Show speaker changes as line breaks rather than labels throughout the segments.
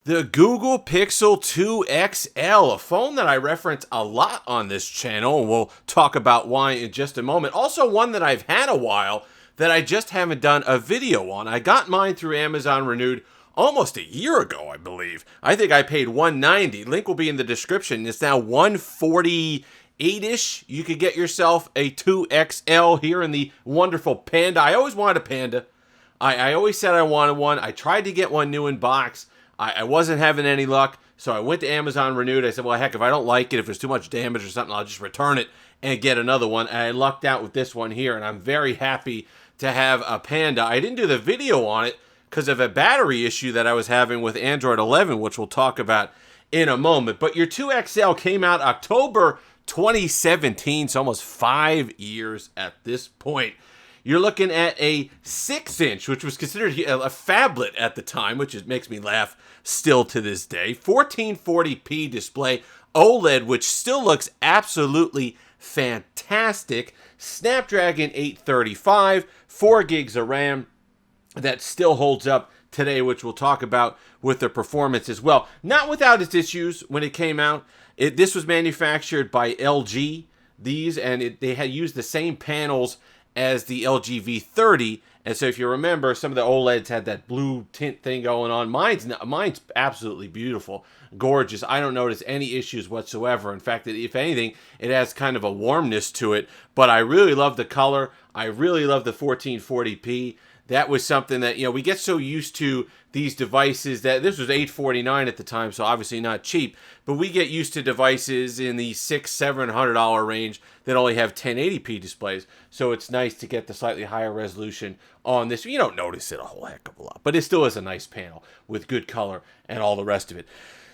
The Google Pixel 2 XL, a phone that I reference a lot on this channel, and we'll talk about why in just a moment. Also one that I've had a while that I just haven't done a video on. I got mine through Amazon Renewed almost a year ago, I believe. I think I paid $190. Link will be in the description. It's now $148-ish. You could get yourself a 2XL here in the wonderful Panda. I always wanted a Panda. I always said I wanted one. I tried to get one new in box. I wasn't having any luck, so I went to Amazon Renewed. I said, well, heck, if I don't like it, if there's too much damage or something, I'll just return it and get another one. And I lucked out with this one here, and I'm very happy to have a Panda. I didn't do the video on it because of a battery issue that I was having with Android 11, which we'll talk about in a moment. But your 2XL came out October 2017, so almost 5 years at this point. You're looking at a 6-inch, which was considered a phablet at the time, which makes me laugh still to this day. 1440p display, OLED, which still looks absolutely fantastic. Snapdragon 835, 4 gigs of RAM. That still holds up today, which we'll talk about with the performance as well. Not without its issues when it came out. This was manufactured by LG, they had used the same panels as the LG V30, and so if you remember, some of the OLEDs had that blue tint thing going on. Mine's absolutely beautiful, gorgeous. I don't notice any issues whatsoever. In fact, if anything, it has kind of a warmness to it, but I really love the color. I really love the 1440p. That was something that, we get so used to these devices that this was $849 at the time, so obviously not cheap, but we get used to devices in the $600-700 range that only have 1080p displays. So it's nice to get the slightly higher resolution on this. You don't notice it a whole heck of a lot, but it still is a nice panel with good color and all the rest of it.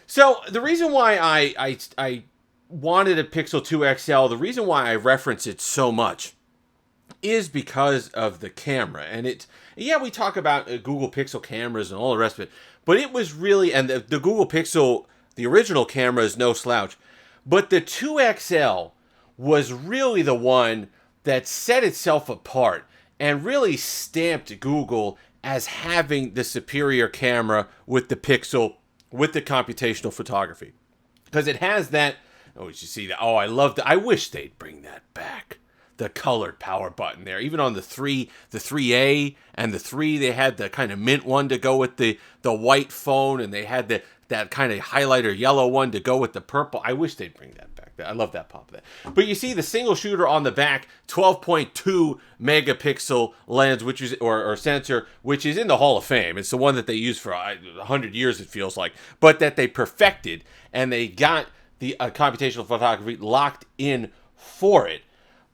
So the reason why I wanted a Pixel 2 XL, the reason why I reference it so much is because of the camera. And we talk about Google Pixel cameras and all the rest of it, but it was really, and the Google Pixel, the original camera is no slouch, but the 2XL was really the one that set itself apart and really stamped Google as having the superior camera with the Pixel, with the computational photography. Because it has that, you see that, I love that. I wish they'd bring that back. The colored power button there. Even on the 3A and the 3, they had the kind of mint one to go with the white phone, and they had that kind of highlighter yellow one to go with the purple. I wish they'd bring that back. I love that pop of that. But you see the single shooter on the back, 12.2 megapixel lens, which is or sensor, which is in the Hall of Fame. It's the one that they used for 100 years, it feels like, but that they perfected, and they got the computational photography locked in for it.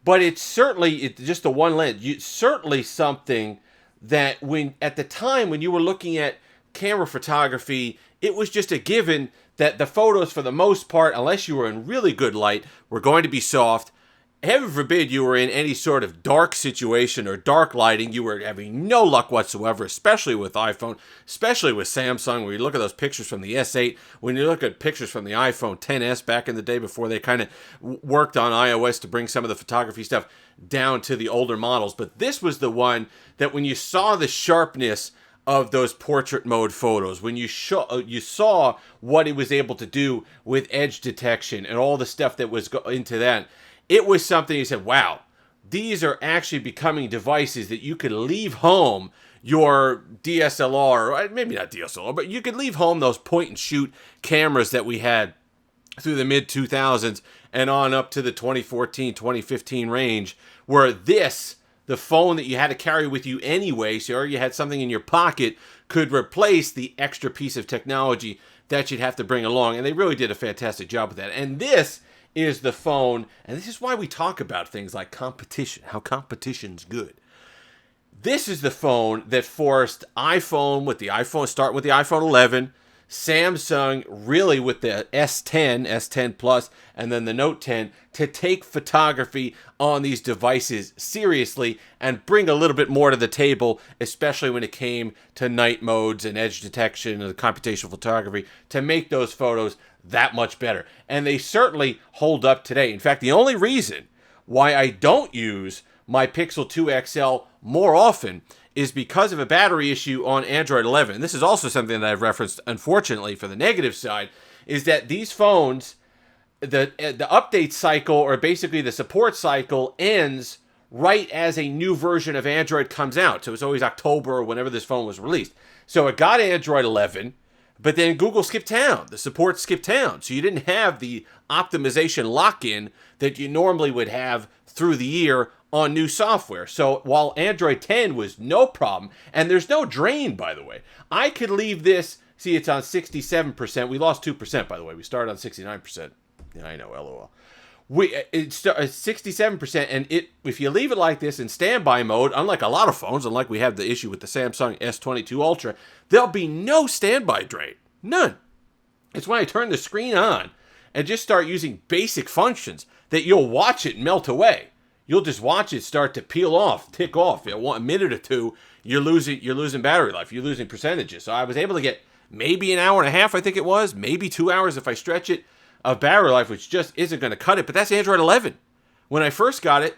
But it's just the one lens. Certainly something that at the time when you were looking at camera photography, it was just a given that the photos, for the most part, unless you were in really good light, were going to be soft. Heaven forbid you were in any sort of dark situation or dark lighting. You were having no luck whatsoever, especially with iPhone, especially with Samsung. When you look at those pictures from the S8, when you look at pictures from the iPhone XS back in the day before they kind of worked on iOS to bring some of the photography stuff down to the older models. But this was the one that when you saw the sharpness of those portrait mode photos, when you saw what it was able to do with edge detection and all the stuff that was into that, it was something you said, wow, these are actually becoming devices that you could leave home your DSLR, or maybe not DSLR, but you could leave home those point-and-shoot cameras that we had through the mid-2000s and on up to the 2014, 2015 range, where the phone that you had to carry with you anyway, so you had something in your pocket, could replace the extra piece of technology that you'd have to bring along. And they really did a fantastic job with that. And this is the phone, and this is why we talk about things like competition, how competition's good. This is the phone that forced iPhone, start with the iPhone 11, Samsung really with the S10, S10 Plus, and then the Note 10 to take photography on these devices seriously and bring a little bit more to the table, especially when it came to night modes and edge detection and computational photography, to make those photos that much better. And they certainly hold up today. In fact, the only reason why I don't use my Pixel 2 XL more often is because of a battery issue on Android 11. This is also something that I've referenced, unfortunately, for the negative side, is that these phones, the update cycle, or basically the support cycle, ends right as a new version of Android comes out. So it's always October or whenever this phone was released. So it got Android 11, but then Google skipped town. The support skipped town. So you didn't have the optimization lock-in that you normally would have through the year on new software. So while Android 10 was no problem, and there's no drain, by the way, I could leave this, see, it's on 67%. We lost 2%, by the way. We started on 69%. Yeah, I know, LOL. It's 67%, and if you leave it like this in standby mode, unlike a lot of phones, unlike we have the issue with the Samsung S22 Ultra, there'll be no standby drain. None. It's when I turn the screen on and just start using basic functions that you'll watch it melt away. You'll just watch it start to peel off, tick off. In a minute or two, you're losing battery life. You're losing percentages. So I was able to get maybe an hour and a half, I think it was, maybe 2 hours if I stretch it, of battery life, which just isn't going to cut it. But that's Android 11. When I first got it,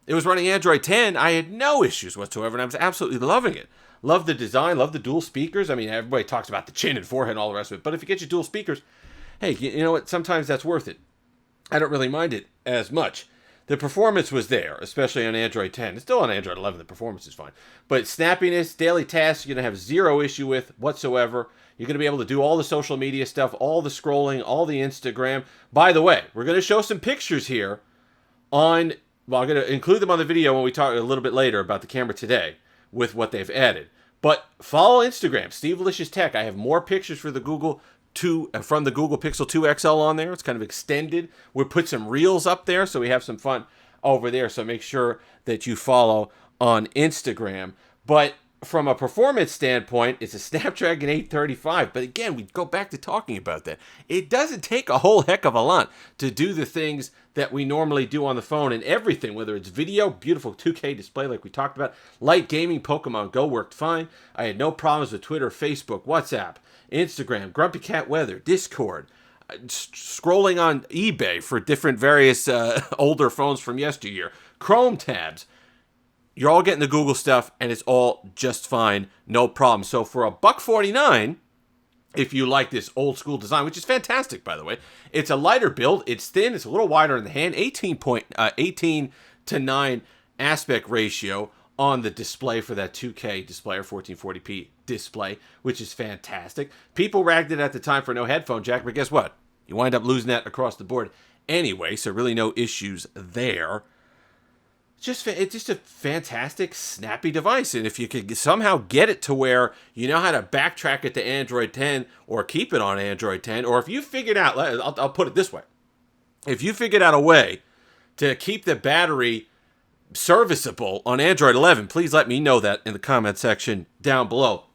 it was running Android 10. I had no issues whatsoever, and I was absolutely loving it. Love the design, love the dual speakers. I mean, everybody talks about the chin and forehead and all the rest of it. But if you get your dual speakers, hey, you know what? Sometimes that's worth it. I don't really mind it as much. The performance was there, especially on Android 10. It's still on Android 11. The performance is fine. But snappiness, daily tasks, you're going to have zero issue with whatsoever. You're going to be able to do all the social media stuff, all the scrolling, all the Instagram. By the way, we're going to show some pictures here on, well, I'm going to include them on the video when we talk a little bit later about the camera today with what they've added. But follow Instagram, Steve Licious Tech. I have more pictures for the Google from the Google Pixel 2 XL on there. It's kind of extended. We'll put some reels up there so we have some fun over there. So make sure that you follow on Instagram. But from a performance standpoint, it's a Snapdragon 835. But again, we go back to talking about that. It doesn't take a whole heck of a lot to do the things that we normally do on the phone, and everything, whether it's video, beautiful 2K display like we talked about, light gaming, Pokemon Go worked fine. I had no problems with Twitter, Facebook, WhatsApp, Instagram, Grumpy Cat Weather, Discord, scrolling on eBay for different various older phones from yesteryear, Chrome tabs. You're all getting the Google stuff, and it's all just fine, no problem. So for $149, if you like this old school design, which is fantastic, by the way, it's a lighter build, it's thin, it's a little wider in the hand, 18:9 aspect ratio on the display for that 2K display or 1440p display, which is fantastic. People ragged it at the time for no headphone jack, but guess what? You wind up losing that across the board anyway, so really no issues there. It's just a fantastic, snappy device. And if you could somehow get it to where you know how to backtrack it to Android 10 or keep it on Android 10, or if you figured out, I'll put it this way. If you figured out a way to keep the battery serviceable on Android 11, please let me know that in the comment section down below.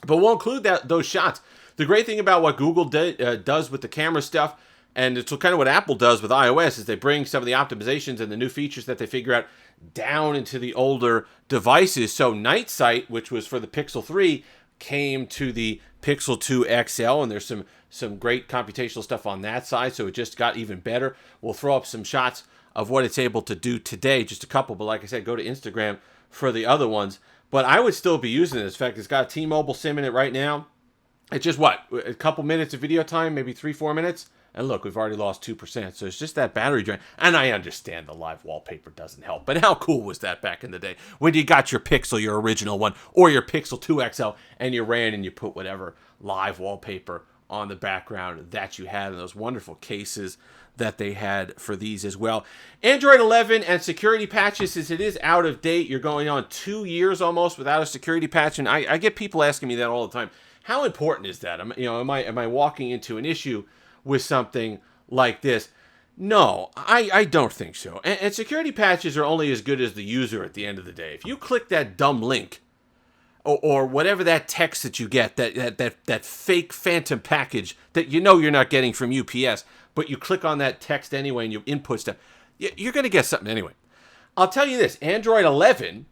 But we'll include those shots. The great thing about what Google does with the camera stuff, and it's kind of what Apple does with iOS, is they bring some of the optimizations and the new features that they figure out down into the older devices. So Night Sight, which was for the Pixel 3, came to the Pixel 2 XL, and there's some great computational stuff on that side, so it just got even better. We'll throw up some shots of what it's able to do today, just a couple, but like I said, go to Instagram for the other ones. But I would still be using this. In fact, it's got a T-Mobile SIM in it right now. It's just, a couple minutes of video time, maybe 3-4 minutes. And look, we've already lost 2%, so it's just that battery drain. And I understand the live wallpaper doesn't help, but how cool was that back in the day when you got your Pixel, your original one, or your Pixel 2 XL, and you ran and you put whatever live wallpaper on the background that you had in those wonderful cases that they had for these as well. Android 11 and security patches, since it is out of date, you're going on 2 years almost without a security patch, and I get people asking me that all the time. How important is that? Am I walking into an issue with something like this? No, I don't think so. And security patches are only as good as the user at the end of the day. If you click that dumb link, or whatever that text that you get, that fake phantom package that you know you're not getting from UPS, but you click on that text anyway and you input stuff, you're going to get something anyway. I'll tell you this, Android 11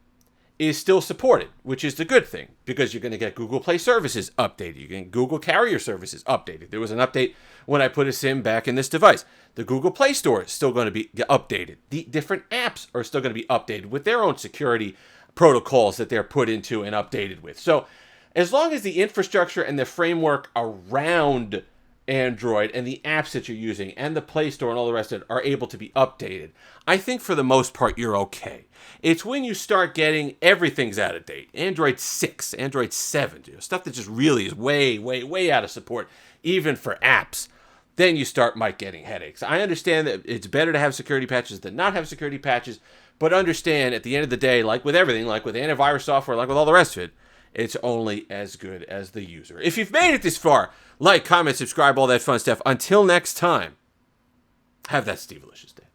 is still supported, which is the good thing, because you're going to get Google Play services updated. You're getting Google Carrier services updated. There was an update when I put a SIM back in this device. The Google Play Store is still going to be updated. The different apps are still going to be updated with their own security protocols that they're put into and updated with. So as long as the infrastructure and the framework around Android and the apps that you're using and the Play Store and all the rest of it are able to be updated, I think for the most part you're okay. It's when you start getting everything's out of date. Android 6, Android 7, stuff that just really is way, way, way out of support, even for apps. Then you might getting headaches. I understand that it's better to have security patches than not have security patches, but understand at the end of the day, like with everything, like with antivirus software, like with all the rest of it, it's only as good as the user. If you've made it this far, like, comment, subscribe, all that fun stuff. Until next time, have that Steve-alicious day.